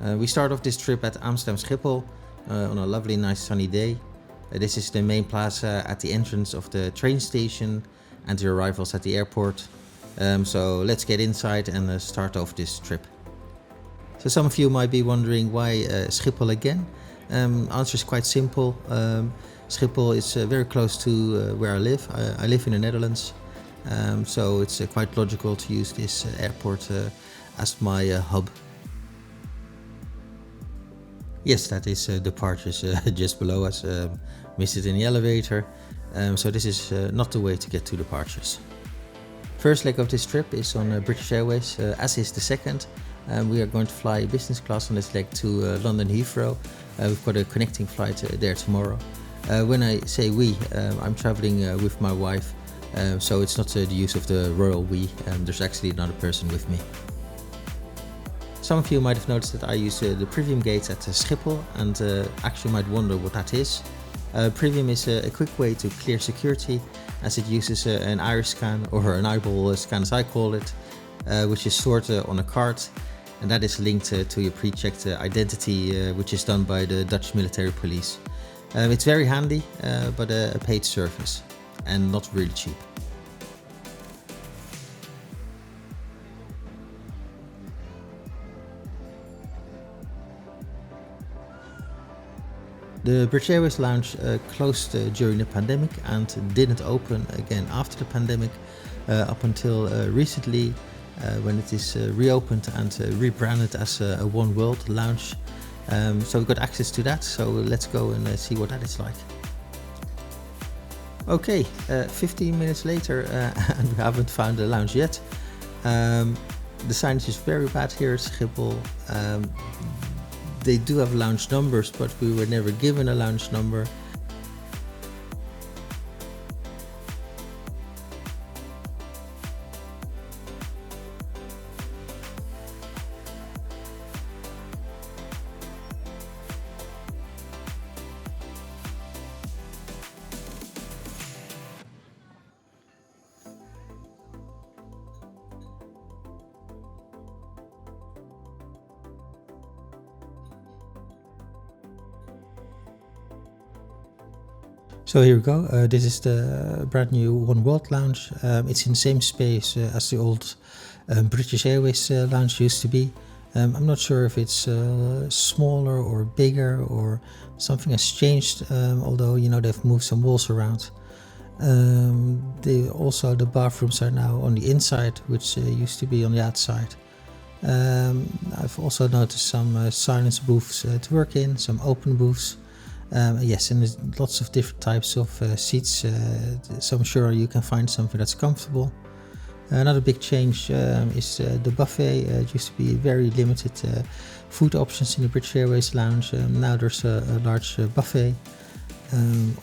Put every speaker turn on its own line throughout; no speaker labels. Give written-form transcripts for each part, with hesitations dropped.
We start off this trip at Amsterdam Schiphol on a lovely, nice sunny day. This is the main plaza at the entrance of the train station and the arrivals at the airport. So let's get inside and start off this trip. So some of you might be wondering why Schiphol again? Answer is quite simple. Schiphol is very close to where I live. I live in the Netherlands, so it's quite logical to use this airport as my hub. Yes, that is departures just below us. Missed it in the elevator, so this is not the way to get to departures. First leg of this trip is on British Airways, as is the second. We are going to fly business class on this leg to London Heathrow. We've got a connecting flight there tomorrow. When I say we, I'm traveling with my wife, so it's not the use of the royal we. There's actually another person with me. Some of you might have noticed that I use the Privium gates at Schiphol, and actually might wonder what that is. Privium is a quick way to clear security, as it uses an iris scan, or an eyeball scan as I call it, which is stored on a card, and that is linked to your pre-checked identity, which is done by the Dutch military police. It's very handy, but a paid service, and not really cheap. The British Airways lounge closed during the pandemic and didn't open again after the pandemic up until recently, when it is reopened and rebranded as a One World lounge. So we got access to that, so let's go and see what that is like. Okay, 15 minutes later and we haven't found the lounge yet. The signage is very bad here at Schiphol. They do have lounge numbers, but we were never given a lounge number. So here we go. This is the brand new One World lounge. It's in the same space as the old British Airways lounge used to be. I'm not sure if it's smaller or bigger or something has changed, although they've moved some walls around. The bathrooms are now on the inside, which used to be on the outside. I've also noticed some silence booths to work in, some open booths. Yes, and there's lots of different types of seats, so I'm sure you can find something that's comfortable. Another big change is the buffet. It used to be very limited food options in the British Airways lounge. Now there's a large buffet.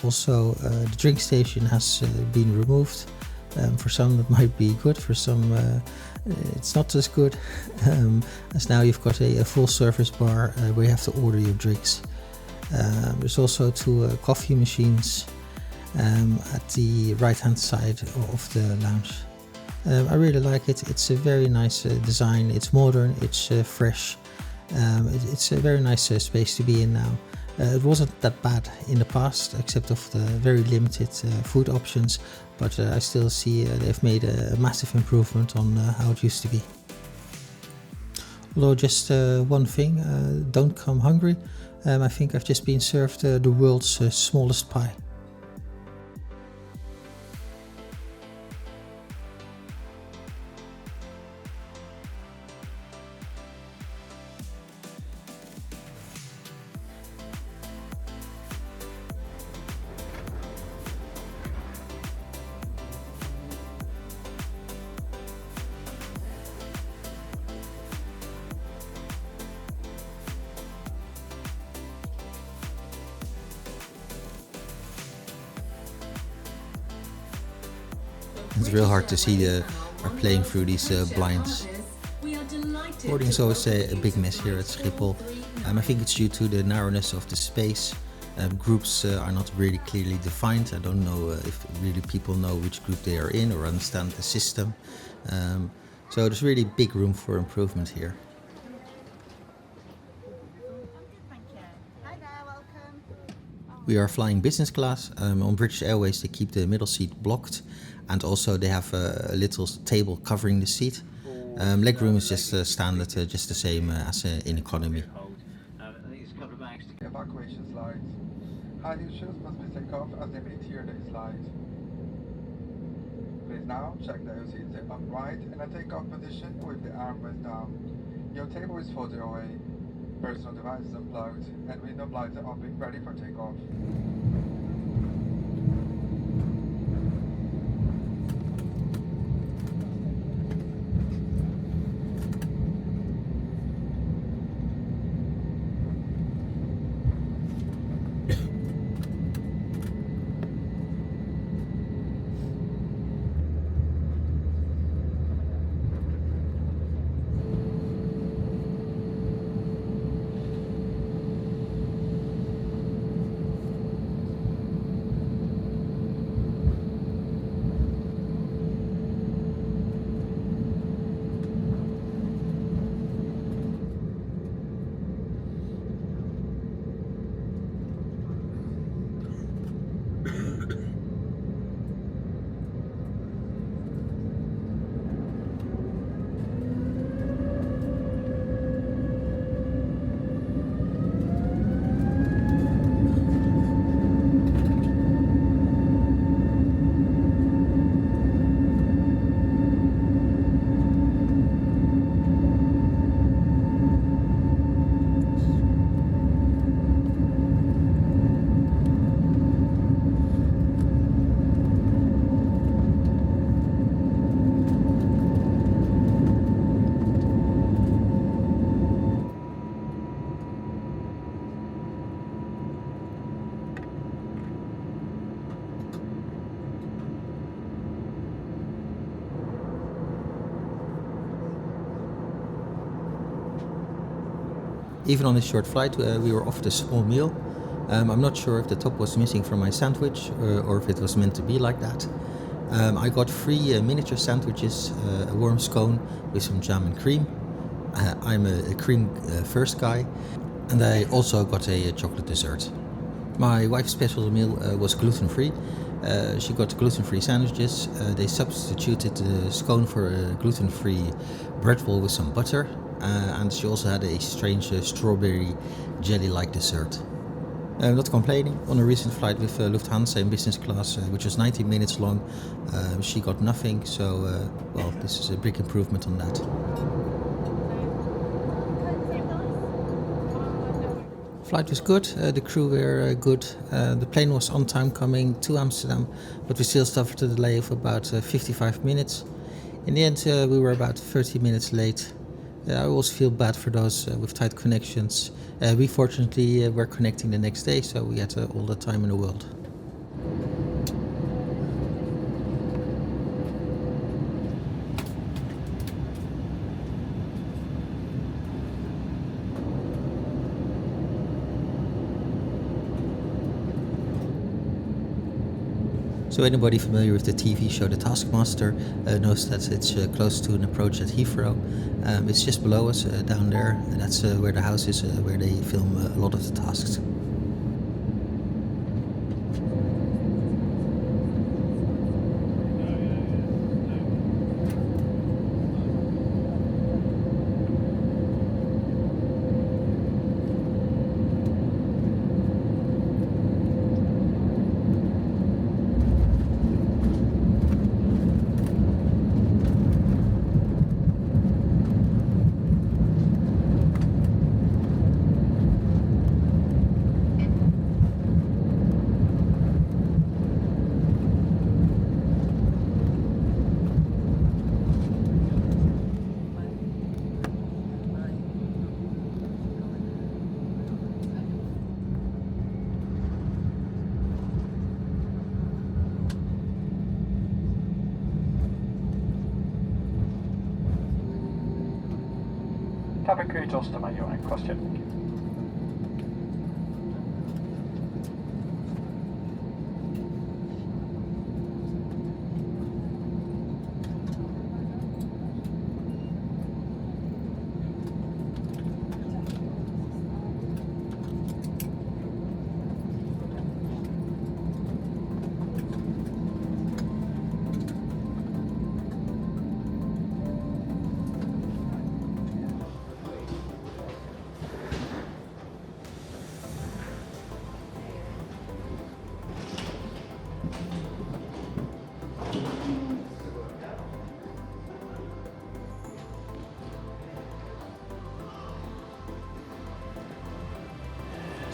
Also, the drink station has been removed. For some that might be good, for some it's not as good, as now you've got a full service bar where you have to order your drinks. There's also two coffee machines at the right hand side of the lounge. I really like it. It's a very nice design. It's modern, it's fresh. It's a very nice space to be in now. It wasn't that bad in the past, except of the very limited food options, but I still see they've made a massive improvement on how it used to be. Although just one thing, don't come hungry. I think I've just been served the world's smallest pie. It's real hard to see our plane through these blinds. Boarding is always a big mess here at Schiphol. I think it's due to the narrowness of the space. Groups are not really clearly defined. I don't know if really people know which group they are in or understand the system. So there's really big room for improvement here. We are flying business class. On British Airways, they keep the middle seat blocked, and also they have a little table covering the seat. Legroom is just standard, just the same as in economy.
Evacuation slides. Hiding shoes must be taken off as they may tear the slide. Please now check that your seats are upright in a takeoff position with the armrest down. Your table is further away. Personal devices unplugged and window lights are up and ready for takeoff.
Even on this short flight, we were offered a small meal. I'm not sure if the top was missing from my sandwich or if it was meant to be like that. I got 3 miniature sandwiches, a warm scone with some jam and cream. I'm a cream first guy, and I also got a chocolate dessert. My wife's special meal was gluten-free. She got gluten-free sandwiches. They substituted the scone for a gluten-free bread roll with some butter. And she also had a strange strawberry jelly-like dessert. Not complaining. On a recent flight with Lufthansa in business class, which was 90 minutes long, she got nothing. So, well, this is a big improvement on that. Flight was good. The crew were good. The plane was on time coming to Amsterdam, but we still suffered a delay of about 55 minutes. In the end, we were about 30 minutes late. I always feel bad for those with tight connections. We fortunately were connecting the next day, so we had all the time in the world. So anybody familiar with the TV show The Taskmaster knows that it's close to an approach at Heathrow. It's just below us, down there, and that's where the house is, where they film a lot of the tasks.
Cabin crew Justin, are you on question?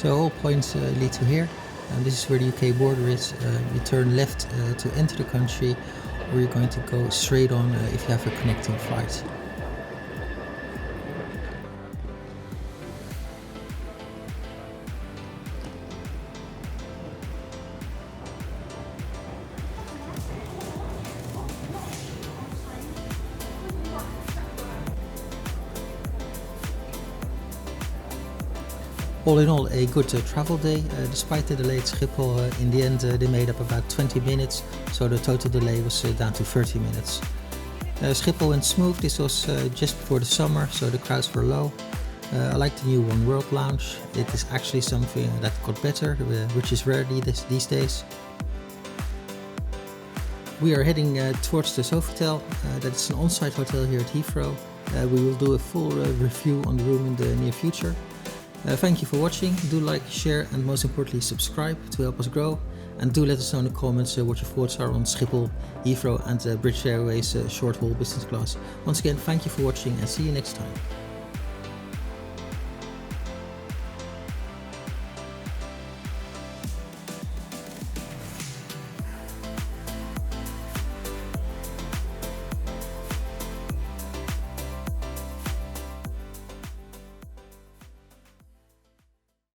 So all points lead to here. This is where the UK border is. You turn left to enter the country, or you're going to go straight on if you have a connecting flight. All in all, a good travel day. Despite the delay at Schiphol, in the end they made up about 20 minutes, so the total delay was down to 30 minutes. Schiphol went smooth. This was just before the summer, so the crowds were low. I like the new One World lounge. It is actually something that got better, which is rare these days. We are heading towards the Sofitel. That is an on-site hotel here at Heathrow. We will do a full review on the room in the near future. Thank you for watching. Do like, share, and most importantly subscribe to help us grow. And do let us know in the comments what your thoughts are on Schiphol, Heathrow and British Airways short-haul business class. Once again, thank you for watching and see you next time.